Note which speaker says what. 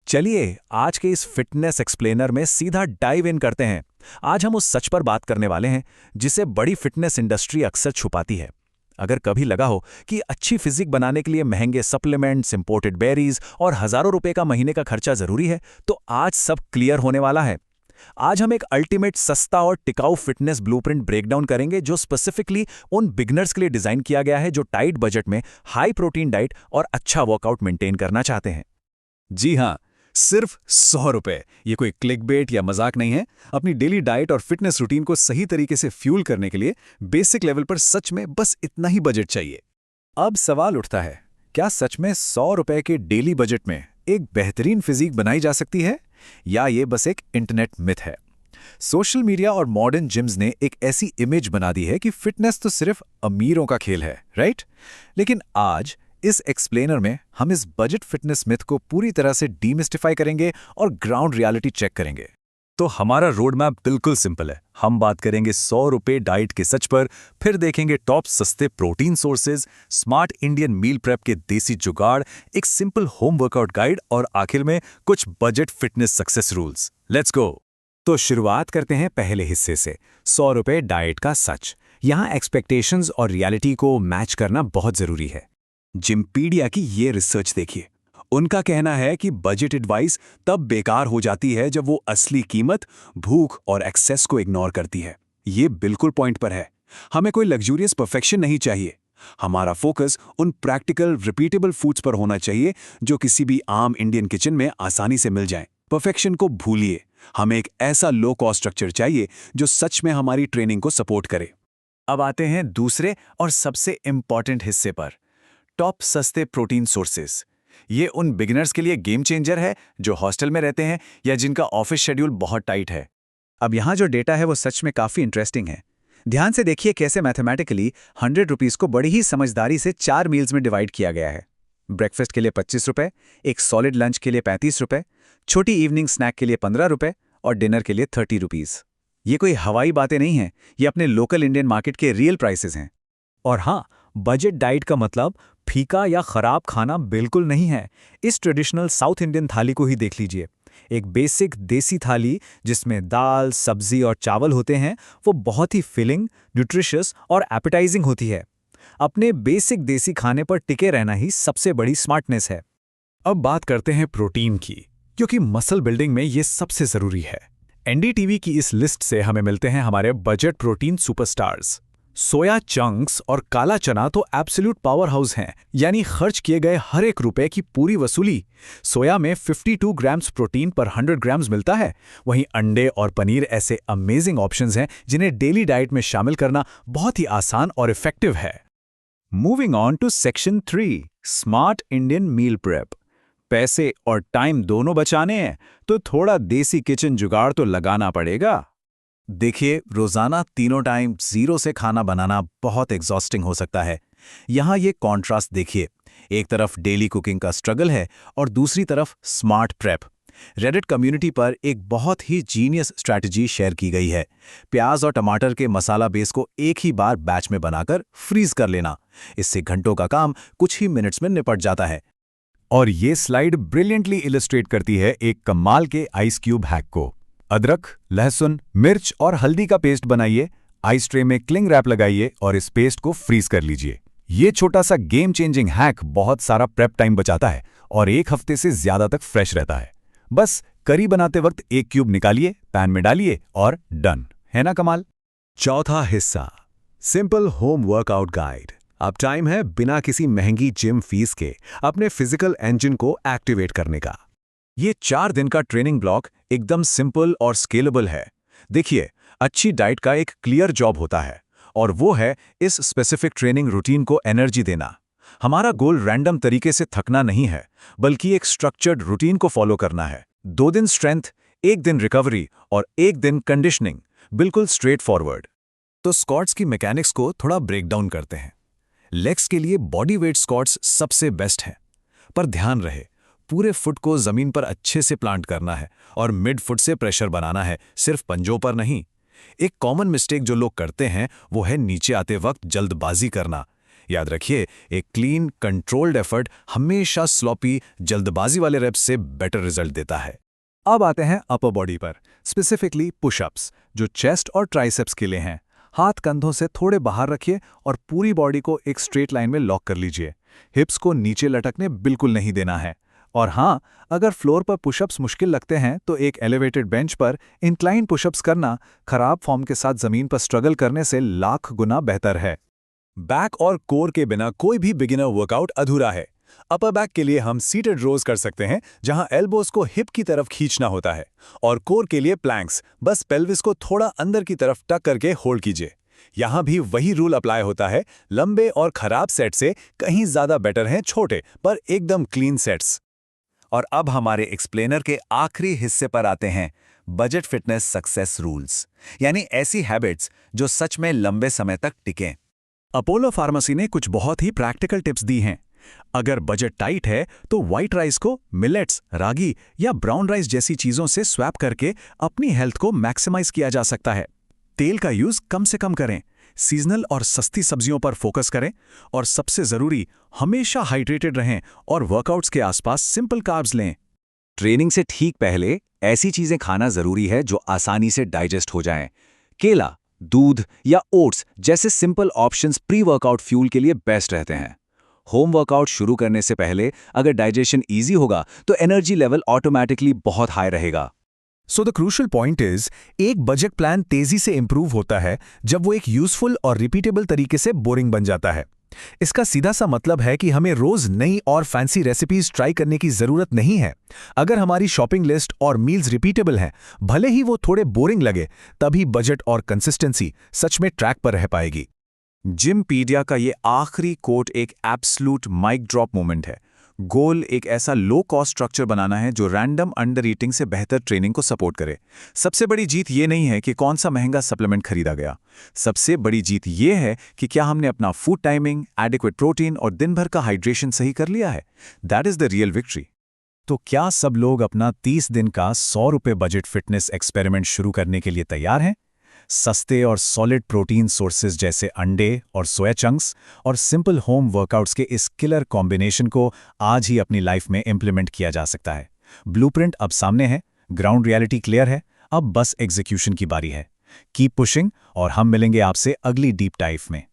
Speaker 1: चलिए आज के इस फिटनेस एक्सप्लेनर में सीधा डाइव इन करते हैं। आज हम उस सच पर बात करने वाले हैं जिसे बड़ी फिटनेस इंडस्ट्री अक्सर छुपाती है। अगर कभी लगा हो कि अच्छी फिजिक बनाने के लिए महंगे सप्लीमेंट्स, इंपोर्टेड बेरीज और हजारों रुपए का महीने का खर्चा जरूरी है, तो आज सब क्लियर होने वाला है। आज हम एक अल्टीमेट सस्ता और टिकाऊ फिटनेस ब्लूप्रिंट ब्रेकडाउन करेंगे जो स्पेसिफिकली उन बिगनर्स के लिए डिजाइन किया गया है जो टाइट बजट में हाई प्रोटीन डाइट और अच्छा वर्कआउट मेंटेन करना चाहते हैं।
Speaker 2: जी हाँ, सिर्फ 100 रुपए। ये कोई क्लिकबेट या मजाक नहीं है। अपनी डेली डाइट और फिटनेस रूटीन को सही तरीके से फ्यूल करने के लिए बेसिक लेवल पर सच में बस इतना ही बजट चाहिए। अब सवाल उठता है, क्या सच में 100 रुपए के डेली बजट में एक बेहतरीन फिजिक बनाई जा सकती है, या ये बस एक इंटरनेट मिथ है? सोशल मीडिया और मॉडर्न जिम्स ने एक ऐसी इमेज बना दी है कि फिटनेस तो सिर्फ अमीरों का खेल है, राइट? लेकिन आज इस एक्सप्लेनर में हम इस बजट फिटनेस मिथ को पूरी तरह से डीमिस्टिफाई करेंगे और ग्राउंड रियलिटी चेक करेंगे।
Speaker 1: तो हमारा रोड मैप बिल्कुल सिंपल है। हम बात करेंगे 100 रुपए डाइट के सच पर, फिर देखेंगे टॉप सस्ते protein sources, smart Indian meal prep के देसी जुगाड़, एक सिंपल होम वर्कआउट गाइड और आखिर में कुछ budget fitness success rules. Let's go.
Speaker 2: तो शुरुआत करते हैं पहले हिस्से से, 100 रुपए डाइट का सच। यहाँ एक्सपेक्टेशंस और रियलिटी को मैच करना बहुत जरूरी है। जिमपीडिया की ये रिसर्च देखिए। उनका कहना है कि बजट एडवाइस तब बेकार हो जाती है जब वो असली कीमत, भूख और एक्सेस को इग्नोर करती है। ये बिल्कुल पॉइंट पर है। हमें कोई लग्जूरियस परफेक्शन नहीं चाहिए। हमारा फोकस उन प्रैक्टिकल रिपीटेबल फूड्स पर होना चाहिए जो किसी भी आम इंडियन किचन में आसानी से मिल जाएं। परफेक्शन को भूलिए। हमें एक ऐसा लो कॉस्ट स्ट्रक्चर चाहिए जो सच में हमारी ट्रेनिंग को सपोर्ट करे। अब आते हैं दूसरे और सबसे इंपॉर्टेंट हिस्से पर, टॉप सस्ते प्रोटीन सोर्सेज। ये उन बिगिनर्स के लिए गेम चेंजर है जो हॉस्टल में रहते हैं या जिनका ऑफिस शेड्यूल बहुत टाइट है। अब यहाँ जो डेटा है वो सच में काफ़ी इंटरेस्टिंग है। ध्यान से देखिए कैसे मैथमेटिकली 100 रुपीज़ को बड़ी ही समझदारी से 4 मील्स में डिवाइड किया गया है। ब्रेकफास्ट के लिए 25 रुपये, एक सॉलिड लंच के लिए 35 रुपये, छोटी इवनिंग स्नैक के लिए 15 रुपये और डिनर के लिए 30 रुपीज़। ये कोई हवाई बातें नहीं हैं, ये अपने लोकल इंडियन मार्केट के रियल प्राइसेस हैं।
Speaker 1: और हाँ, बजट डाइट का मतलब फीका या खराब खाना बिल्कुल नहीं है। इस ट्रेडिशनल साउथ इंडियन थाली को ही देख लीजिए। एक बेसिक देसी थाली जिसमें दाल, सब्जी और चावल होते हैं, वो बहुत ही फिलिंग, न्यूट्रिशियस और एपेटाइजिंग होती है। अपने बेसिक देसी खाने पर टिके रहना ही सबसे बड़ी स्मार्टनेस है।
Speaker 2: अब बात करते हैं प्रोटीन की, क्योंकि मसल बिल्डिंग में ये सबसे जरूरी है। एनडीटीवी की इस लिस्ट से हमें मिलते हैं हमारे budget protein superstars. Soya chunks और काला चना तो एब्सोल्यूट पावर हाउस हैं, यानी खर्च किए गए हर एक रुपए की पूरी वसूली। सोया में 52 ग्राम्स प्रोटीन पर 100 ग्राम्स मिलता है। वहीं अंडे और पनीर ऐसे अमेजिंग ऑप्शंस हैं जिन्हें डेली डाइट में शामिल करना बहुत ही आसान और इफेक्टिव है। Moving on to section 3, smart Indian meal prep. पैसे और टाइम दोनों बचाने हैं तो थोड़ा देसी किचन जुगाड़ तो लगाना पड़ेगा।
Speaker 1: देखिए, रोजाना तीनों टाइम जीरो से खाना बनाना बहुत एग्जॉस्टिंग हो सकता है। यहाँ ये कॉन्ट्रास्ट देखिए। एक तरफ डेली कुकिंग का स्ट्रगल है और दूसरी तरफ स्मार्ट प्रेप। रेडिट कम्युनिटी पर एक बहुत ही जीनियस स्ट्रैटेजी शेयर की गई है। प्याज और टमाटर के मसाला बेस को एक ही बार बैच में बनाकर फ्रीज कर लेना। इससे घंटों का काम कुछ ही मिनट्स में निपट जाता है।
Speaker 2: और ये स्लाइड ब्रिलियंटली इलस्ट्रेट करती है एक कमाल के आइस क्यूब हैक को। अदरक, लहसुन, मिर्च और हल्दी का पेस्ट बनाइए, आइस ट्रे में क्लिंग रैप लगाइए और इस पेस्ट को फ्रीज कर लीजिए। ये छोटा सा गेम चेंजिंग हैक बहुत सारा प्रेप टाइम बचाता है और 1 हफ्ते से ज्यादा तक फ्रेश रहता है। बस करी बनाते वक्त एक क्यूब निकालिए, पैन में डालिए और डन। है ना कमाल?
Speaker 1: चौथा हिस्सा, सिंपल होम वर्कआउट गाइड। अब टाइम है बिना किसी महंगी जिम फीस के अपने फिजिकल इंजन को एक्टिवेट करने का। ये 4 दिन का ट्रेनिंग ब्लॉक एकदम सिंपल और स्केलेबल है। देखिए, अच्छी डाइट का एक क्लियर जॉब होता है और वो है इस स्पेसिफिक ट्रेनिंग रूटीन को एनर्जी देना। हमारा गोल रैंडम तरीके से थकना नहीं है, बल्कि एक स्ट्रक्चर्ड रूटीन को फॉलो करना है। 2 दिन स्ट्रेंथ, 1 दिन रिकवरी और 1 दिन कंडीशनिंग, बिल्कुल स्ट्रेट फॉरवर्ड। तो स्क्वाट्स की मैकेनिक्स को थोड़ा ब्रेक डाउन करते हैं। लेग्स के लिए बॉडी वेट स्क्वाट्स सबसे बेस्ट हैं, पर ध्यान रहे पूरे फुट को जमीन पर अच्छे से प्लांट करना है और मिड फुट से प्रेशर बनाना है, सिर्फ पंजों पर नहीं। एक कॉमन मिस्टेक जो लोग करते हैं वो है नीचे आते वक्त जल्दबाजी करना।
Speaker 2: याद रखिए, एक क्लीन कंट्रोल्ड एफर्ट हमेशा स्लॉपी जल्दबाजी वाले रेप्स से बेटर रिजल्ट देता है। अब आते हैं अपर बॉडी पर, स्पेसिफिकली पुशअप्स, जो चेस्ट और ट्राइसेप्स के लिए हैं। हाथ कंधों से थोड़े बाहर रखिए और पूरी बॉडी को एक स्ट्रेट लाइन में लॉक कर लीजिए। हिप्स को नीचे लटकने बिल्कुल नहीं देना है। और हाँ, अगर फ्लोर पर पुशअप्स मुश्किल लगते हैं तो एक एलिवेटेड बेंच पर इंक्लाइन पुशअप्स करना खराब फॉर्म के साथ जमीन पर स्ट्रगल करने से लाख गुना बेहतर है। बैक और कोर के बिना कोई भी बिगिनर वर्कआउट अधूरा है। अपर बैक के लिए हम सीटेड रोज कर सकते हैं, जहां एल्बोज को हिप की तरफ खींचना होता है, और कोर के लिए प्लैंक्स, बस पेल्विस को थोड़ा अंदर की तरफ टक करके होल्ड कीजिए। यहां भी वही रूल अप्लाई होता है, लंबे और खराब सेट से कहीं ज्यादा बेटर हैं छोटे पर एकदम क्लीन सेट्स। और अब हमारे एक्सप्लेनर के आखिरी हिस्से पर आते हैं, बजट फिटनेस सक्सेस रूल्स, यानी ऐसी हैबिट्स जो सच में लंबे समय तक टिकें। अपोलो फार्मेसी ने कुछ बहुत ही प्रैक्टिकल टिप्स दी हैं। अगर बजट टाइट है तो व्हाइट राइस को मिलेट्स, रागी या ब्राउन राइस जैसी चीजों से स्वैप करके अपनी हेल्थ को मैक्सिमाइज किया जा सकता है। तेल का यूज कम से कम करें, सीजनल और सस्ती सब्जियों पर फोकस करें, और सबसे जरूरी, हमेशा हाइड्रेटेड रहें और वर्कआउट्स के आसपास सिंपल कार्ब्स लें। ट्रेनिंग से ठीक पहले ऐसी चीजें खाना जरूरी है जो आसानी से डाइजेस्ट हो जाएं। केला, दूध या ओट्स जैसे simple options pre workout fuel के लिए बेस्ट रहते हैं। होम वर्कआउट शुरू करने से पहले अगर डाइजेशन इजी होगा तो एनर्जी लेवल ऑटोमेटिकली बहुत हाई रहेगा।
Speaker 3: So the crucial point is, एक बजट प्लान तेजी से इंप्रूव होता है जब वो एक यूजफुल और रिपीटेबल तरीके से बोरिंग बन जाता है। इसका सीधा सा मतलब है कि हमें रोज नई और फैंसी रेसिपीज ट्राई करने की जरूरत नहीं है। अगर हमारी शॉपिंग लिस्ट और मील्स रिपीटेबल हैं, भले ही वो थोड़े बोरिंग लगे, तभी बजट और कंसिस्टेंसी सच में ट्रैक पर रह पाएगी।
Speaker 2: जिमपीडिया का ये आखिरी कोट एक एब्सोल्यूट माइक ड्रॉप मोमेंट है। गोल एक ऐसा लो कॉस्ट स्ट्रक्चर बनाना है जो रैंडम अंडर ईटिंग से बेहतर ट्रेनिंग को सपोर्ट करे। सबसे बड़ी जीत ये नहीं है कि कौन सा महंगा सप्लीमेंट खरीदा गया। सबसे बड़ी जीत ये है कि क्या हमने अपना फूड टाइमिंग, एडिक्वेट प्रोटीन और दिन भर का हाइड्रेशन सही कर लिया है। That is the real victory.
Speaker 3: तो क्या सब लोग अपना 30 दिन का 100 रुपये बजट फिटनेस एक्सपेरिमेंट शुरू करने के लिए तैयार हैं? सस्ते और सॉलिड प्रोटीन सोर्सेज जैसे अंडे और सोया चंक्स और सिंपल होम वर्कआउट्स के इस किलर कॉम्बिनेशन को आज ही अपनी लाइफ में इंप्लीमेंट किया जा सकता है। ब्लूप्रिंट अब सामने है, ग्राउंड रियलिटी क्लियर है, अब बस एग्जीक्यूशन की बारी है। कीप पुशिंग, और हम मिलेंगे आपसे अगली डीप डाइव में।